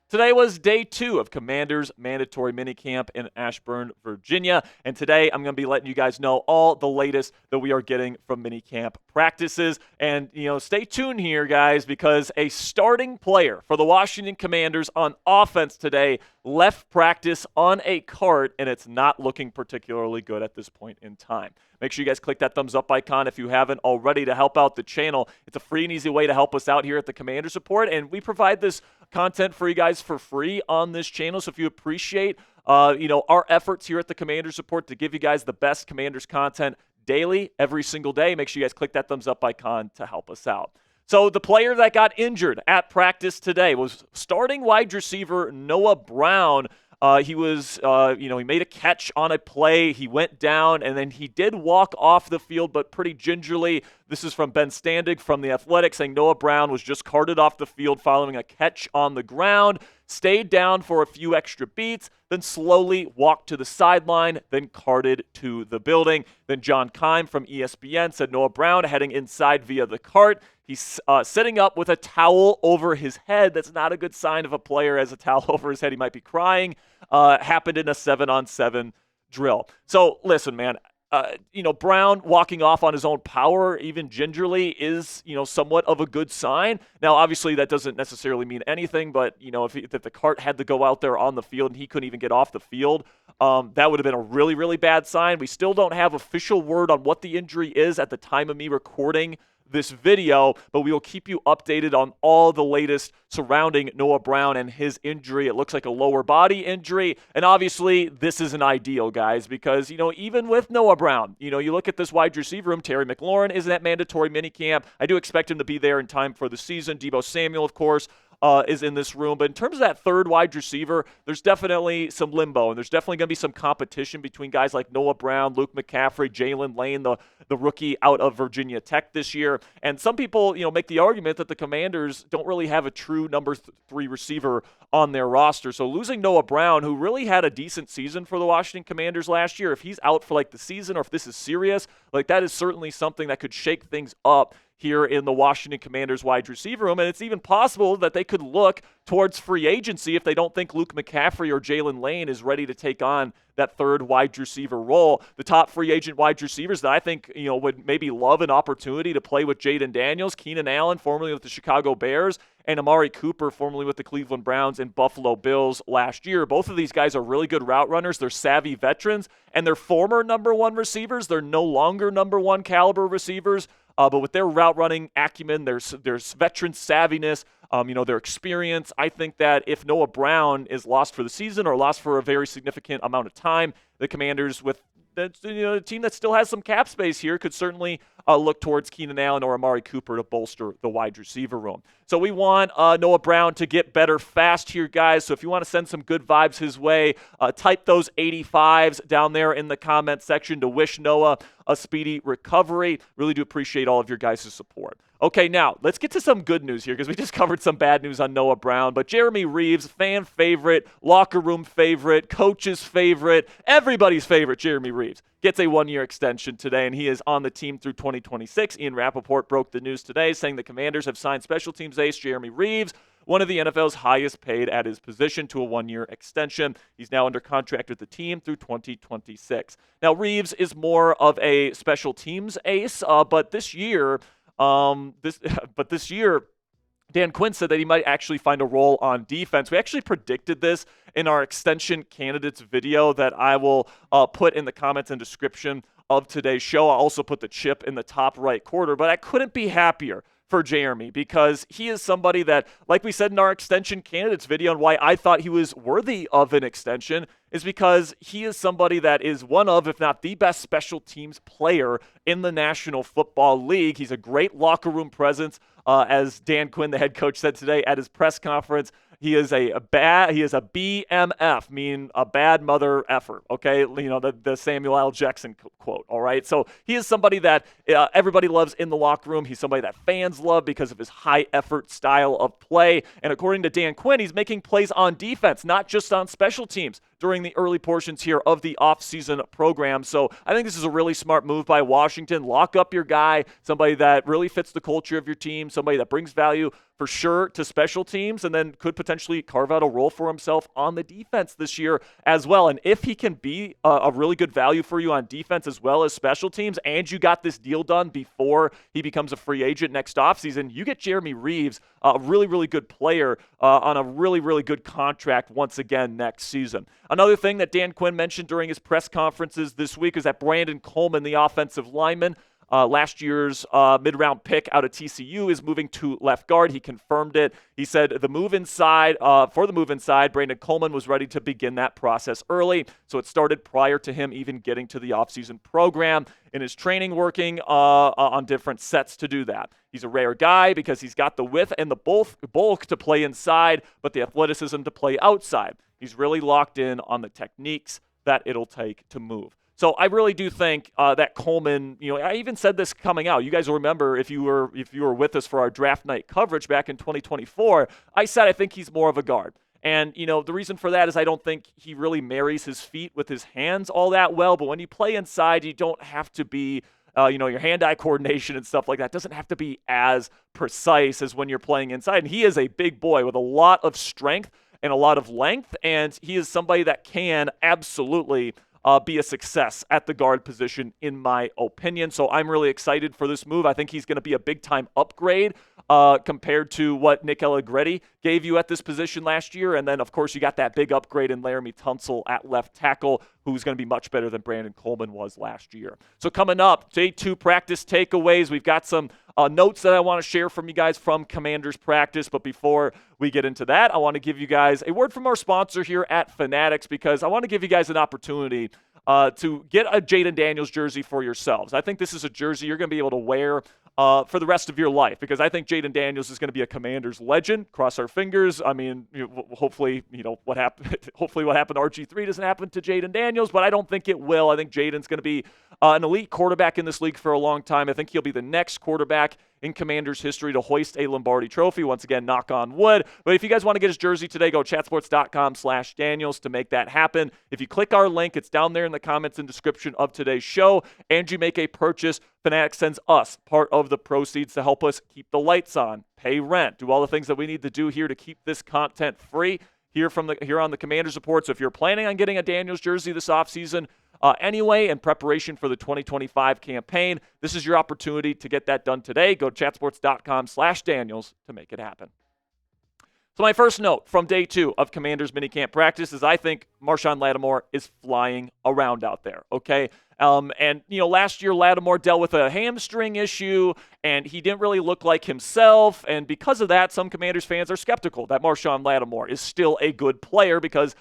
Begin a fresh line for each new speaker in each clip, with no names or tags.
Today was day 2 of Commanders mandatory minicamp in Ashburn, Virginia, and today I'm going to be letting you guys know all the latest that we are getting from minicamp practices. And, stay tuned here, guys, because a starting player for the Washington Commanders on offense today left practice on a cart, and it's not looking particularly good at this point in time. Make sure you guys click that thumbs up icon if you haven't already to help out the channel. It's a free and easy way to help us out here at the Commanders Report, and we provide this content for you guys for free on this channel. So if you appreciate, our efforts here at the Commanders Report to give you guys the best Commanders content daily, every single day, make sure you guys click that thumbs up icon to help us out. So the player that got injured at practice today was starting wide receiver Noah Brown. He made a catch on a play. He went down, and then he did walk off the field, but pretty gingerly. This is from Ben Standig from the Athletics, saying Noah Brown was just carted off the field following a catch on the ground, stayed down for a few extra beats, then slowly walked to the sideline, then carted to the building. Then John Keim from ESPN said Noah Brown heading inside via the cart. He's sitting up with a towel over his head. That's not a good sign if a player has a towel over his head. He might be crying. Happened in a 7-on-7 drill. So listen, man, Brown walking off on his own power, even gingerly, is, somewhat of a good sign. Now, obviously, that doesn't necessarily mean anything, but, if the cart had to go out there on the field and he couldn't even get off the field, that would have been a really, really bad sign. We still don't have official word on what the injury is at the time of me recording this video, but we will keep you updated on all the latest surrounding Noah Brown and his injury. It looks like a lower body injury, and obviously this isn't ideal, guys, because, even with Noah Brown, you look at this wide receiver room. Terry McLaurin isn't at mandatory minicamp. I do expect him to be there in time for the season. Deebo Samuel, of course, is in this room. But in terms of that third wide receiver, there's definitely some limbo, and there's definitely going to be some competition between guys like Noah Brown, Luke McCaffrey, Jalen Lane, the rookie out of Virginia Tech this year. And some people, make the argument that the Commanders don't really have a true number 3 receiver on their roster. So losing Noah Brown, who really had a decent season for the Washington Commanders last year, if he's out for the season, or if this is serious, that is certainly something that could shake things up here in the Washington Commanders wide receiver room. And it's even possible that they could look towards free agency if they don't think Luke McCaffrey or Jalen Lane is ready to take on that third wide receiver role. The top free agent wide receivers that I think, would maybe love an opportunity to play with Jaden Daniels, Keenan Allen, formerly with the Chicago Bears, and Amari Cooper, formerly with the Cleveland Browns and Buffalo Bills last year. Both of these guys are really good route runners. They're savvy veterans, and they're former number 1 receivers. They're no longer number 1 caliber receivers. But with their route running acumen, there's veteran savviness, their experience, I think that if Noah Brown is lost for the season or lost for a very significant amount of time, the Commanders, with a team that still has some cap space here, could certainly look towards Keenan Allen or Amari Cooper to bolster the wide receiver room. So we want Noah Brown to get better fast here, guys. So if you want to send some good vibes his way, type those 85s down there in the comment section to wish Noah a speedy recovery. Really do appreciate all of your guys' support. Okay, now let's get to some good news here, because we just covered some bad news on Noah Brown. But Jeremy Reeves, fan favorite, locker room favorite, coach's favorite, everybody's favorite, Jeremy Reeves, gets a 1-year extension today, and he is on the team through 2026. Ian Rappaport broke the news today, saying the Commanders have signed special teams ace Jeremy Reeves, one of the NFL's highest paid at his position, to a 1-year extension. He's now under contract with the team through 2026. Now, Reeves is more of a special teams ace, but this year, Dan Quinn said that he might actually find a role on defense. We actually predicted this in our extension candidates video that I will put in the comments and description of today's show. I'll also put the chip in the top right corner, but I couldn't be happier for Jeremy, because he is somebody that, like we said in our extension candidates video, and why I thought he was worthy of an extension, is because he is somebody that is one of, if not the best special teams player in the National Football League. He's a great locker room presence, as Dan Quinn, the head coach, said today at his press conference. He is a BMF, meaning a bad mother effer, okay? The Samuel L. Jackson quote, all right? So he is somebody that everybody loves in the locker room. He's somebody that fans love because of his high-effort style of play. And according to Dan Quinn, he's making plays on defense, not just on special teams. during the early portions here of the offseason program. So I think this is a really smart move by Washington. Lock up your guy, somebody that really fits the culture of your team, somebody that brings value for sure to special teams, and then could potentially carve out a role for himself on the defense this year as well. And if he can be a really good value for you on defense as well as special teams, and you got this deal done before he becomes a free agent next offseason, you get Jeremy Reeves, a really, really good player on a really, really good contract once again next season. Another thing that Dan Quinn mentioned during his press conferences this week is that Brandon Coleman, the offensive lineman, last year's mid-round pick out of TCU, is moving to left guard. He confirmed it. He said for the move inside, Brandon Coleman was ready to begin that process early. So it started prior to him even getting to the offseason program in his training, working on different sets to do that. He's a rare guy because he's got the width and the bulk to play inside, but the athleticism to play outside. He's really locked in on the techniques that it'll take to move. So I really do think that Coleman, I even said this coming out. You guys will remember if you were with us for our draft night coverage back in 2024, I said I think he's more of a guard. And, the reason for that is I don't think he really marries his feet with his hands all that well. But when you play inside, you don't have to be, your hand-eye coordination and stuff like that doesn't have to be as precise as when you're playing inside. And he is a big boy with a lot of strength and a lot of length. And he is somebody that can absolutely be a success at the guard position, in my opinion. So I'm really excited for this move. I think he's going to be a big-time upgrade compared to what Nick Allegretti gave you at this position last year. And then, of course, you got that big upgrade in Laramie Tunsil at left tackle, who's going to be much better than Brandon Coleman was last year. So coming up, day 2 practice takeaways. We've got some notes that I want to share from you guys from Commanders practice. But before we get into that, I want to give you guys a word from our sponsor here at Fanatics, because I want to give you guys an opportunity to get a Jaden Daniels jersey for yourselves. I think this is a jersey you're going to be able to wear for the rest of your life, because I think Jaden Daniels is going to be a Commanders legend. Cross our fingers. I mean, hopefully, what happened to RG3 doesn't happen to Jaden Daniels, but I don't think it will. I think Jaden's going to be an elite quarterback in this league for a long time. I think he'll be the next quarterback in Commanders history to hoist a Lombardi trophy. Once again, knock on wood. But if you guys want to get his jersey today, go chatsports.com/Daniels to make that happen. If you click our link, it's down there in the comments and description of today's show, and you make a purchase, Fanatics sends us part of the proceeds to help us keep the lights on, pay rent, do all the things that we need to do here to keep this content free here on the Commanders Report. So if you're planning on getting a Daniels jersey this offseason, anyway, in preparation for the 2025 campaign, this is your opportunity to get that done today. Go to chatsports.com/Daniels to make it happen. So my first note from day 2 of Commanders minicamp practice is I think Marshon Latimore is flying around out there, okay? Last year Latimore dealt with a hamstring issue, and he didn't really look like himself, and because of that, some Commanders fans are skeptical that Marshon Latimore is still a good player because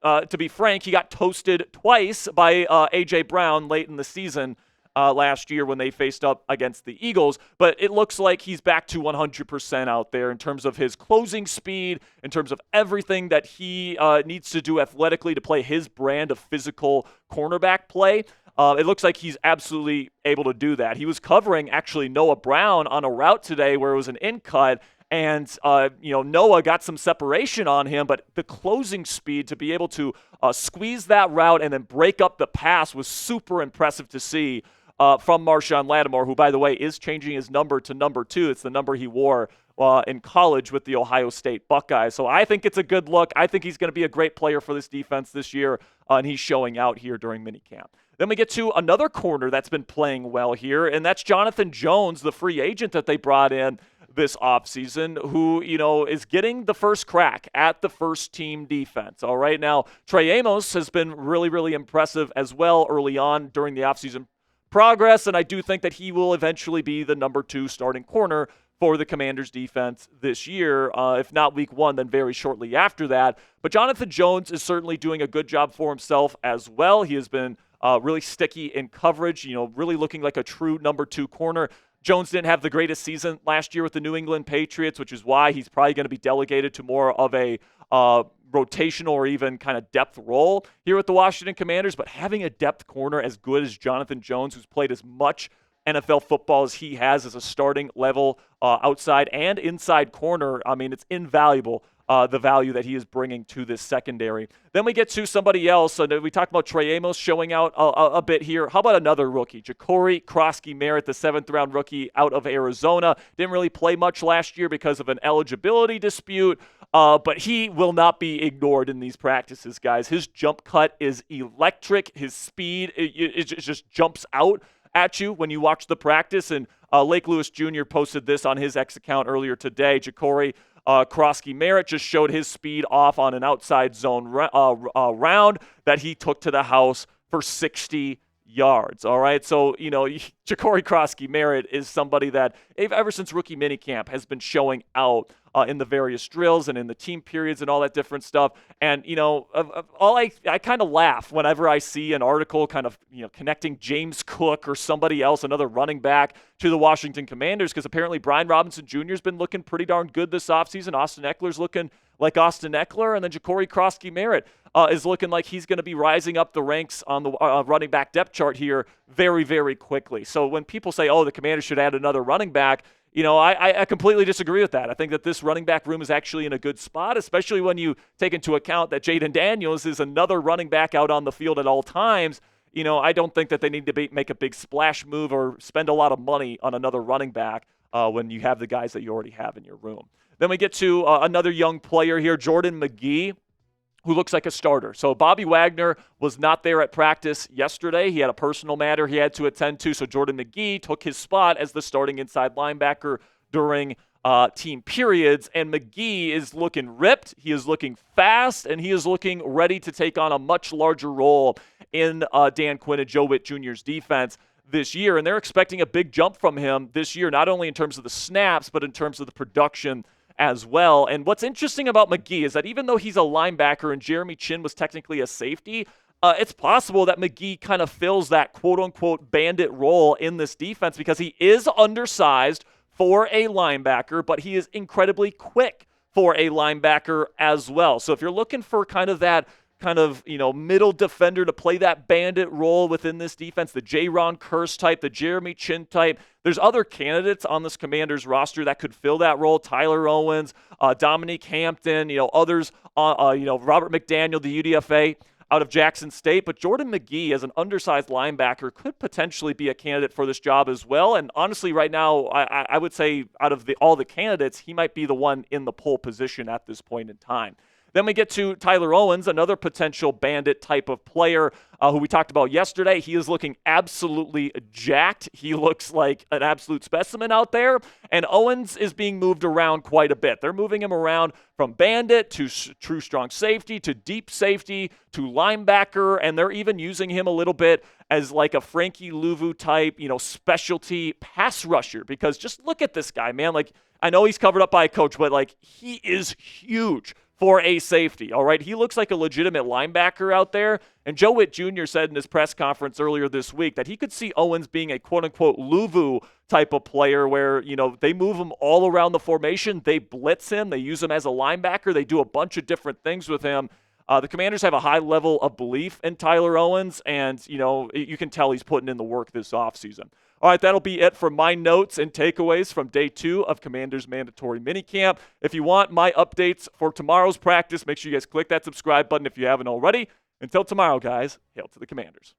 to be frank, he got toasted twice by A.J. Brown late in the season last year when they faced up against the Eagles. But it looks like he's back to 100% out there in terms of his closing speed, in terms of everything that he needs to do athletically to play his brand of physical cornerback play. It looks like he's absolutely able to do that. He was covering, actually, Noah Brown on a route today where it was an in-cut, and, Noah got some separation on him, but the closing speed to be able to squeeze that route and then break up the pass was super impressive to see from Marshon Latimore, who, by the way, is changing his number to number 2. It's the number he wore in college with the Ohio State Buckeyes. So I think it's a good look. I think he's going to be a great player for this defense this year, and he's showing out here during minicamp. Then we get to another corner that's been playing well here, and that's Jonathan Jones, the free agent that they brought in this offseason, who, is getting the first crack at the first-team defense. All right, now, Trey Amos has been really, really impressive as well early on during the offseason progress, and I do think that he will eventually be the number 2 starting corner for the Commanders defense this year, if not week 1, then very shortly after that. But Jonathan Jones is certainly doing a good job for himself as well. He has been really sticky in coverage, really looking like a true number 2 corner. Jones didn't have the greatest season last year with the New England Patriots, which is why he's probably going to be delegated to more of a rotational or even kind of depth role here with the Washington Commanders. But having a depth corner as good as Jonathan Jones, who's played as much NFL football as he has as a starting level outside and inside corner, I mean, it's invaluable the value that he is bringing to this secondary. Then we get to somebody else. So we talked about Trey Amos showing out a bit here. How about another rookie? Jacory Krosky-Merritt, the 7th-round rookie out of Arizona. Didn't really play much last year because of an eligibility dispute, but he will not be ignored in these practices, guys. His jump cut is electric. His speed, it just jumps out at you when you watch the practice. And Lake Lewis Jr. posted this on his X account earlier today. Jacory Krosky-Merritt just showed his speed off on an outside zone round that he took to the house for 60 yards. All right. So, Jacory Krosky-Merritt is somebody that ever since rookie minicamp has been showing out in the various drills and in the team periods and all that different stuff. And, I kind of laugh whenever I see an article kind of, connecting James Cook or somebody else, another running back, to the Washington Commanders, because apparently Brian Robinson Jr. has been looking pretty darn good this offseason. Austin Eckler's looking like Austin Eckler, and then Jacory Krosky-Merritt is looking like he's going to be rising up the ranks on the running back depth chart here very, very quickly. So when people say, the Commanders should add another running back, I completely disagree with that. I think that this running back room is actually in a good spot, especially when you take into account that Jaden Daniels is another running back out on the field at all times. I don't think that they need to make a big splash move or spend a lot of money on another running back when you have the guys that you already have in your room. Then we get to another young player here, Jordan McGee, who looks like a starter. So Bobby Wagner was not there at practice yesterday. He had a personal matter he had to attend to, so Jordan McGee took his spot as the starting inside linebacker during team periods, and McGee is looking ripped, he is looking fast, and he is looking ready to take on a much larger role in Dan Quinn and Joe Witt Jr.'s defense this year, and they're expecting a big jump from him this year, not only in terms of the snaps, but in terms of the production as well. And what's interesting about McGee is that even though he's a linebacker and Jeremy Chinn was technically a safety, it's possible that McGee kind of fills that quote-unquote bandit role in this defense because he is undersized for a linebacker, but he is incredibly quick for a linebacker as well. So if you're looking for kind of that middle defender to play that bandit role within this defense, the J-Ron Curse type, the Jeremy Chinn type, there's other candidates on this Commanders roster that could fill that role. Tyler Owens, Dominique Hampton, others, Robert McDaniel, the UDFA out of Jackson State. But Jordan McGee, as an undersized linebacker, could potentially be a candidate for this job as well. And honestly, right now, I would say out of all the candidates, he might be the one in the pole position at this point in time. Then we get to Tyler Owens, another potential bandit type of player who we talked about yesterday. He is looking absolutely jacked. He looks like an absolute specimen out there. And Owens is being moved around quite a bit. They're moving him around from bandit to true strong safety to deep safety to linebacker. And they're even using him a little bit as like a Frankie Louvu type, specialty pass rusher. Because just look at this guy, man. Like, I know he's covered up by a coach, but like he is huge for a safety, all right? He looks like a legitimate linebacker out there. And Joe Witt Jr. said in his press conference earlier this week that he could see Owens being a quote-unquote Louvu type of player where, they move him all around the formation. They blitz him. They use him as a linebacker. They do a bunch of different things with him. The Commanders have a high level of belief in Tyler Owens, and, you can tell he's putting in the work this offseason. All right, that'll be it for my notes and takeaways from day 2 of Commanders Mandatory Minicamp. If you want my updates for tomorrow's practice, make sure you guys click that subscribe button if you haven't already. Until tomorrow, guys, hail to the Commanders.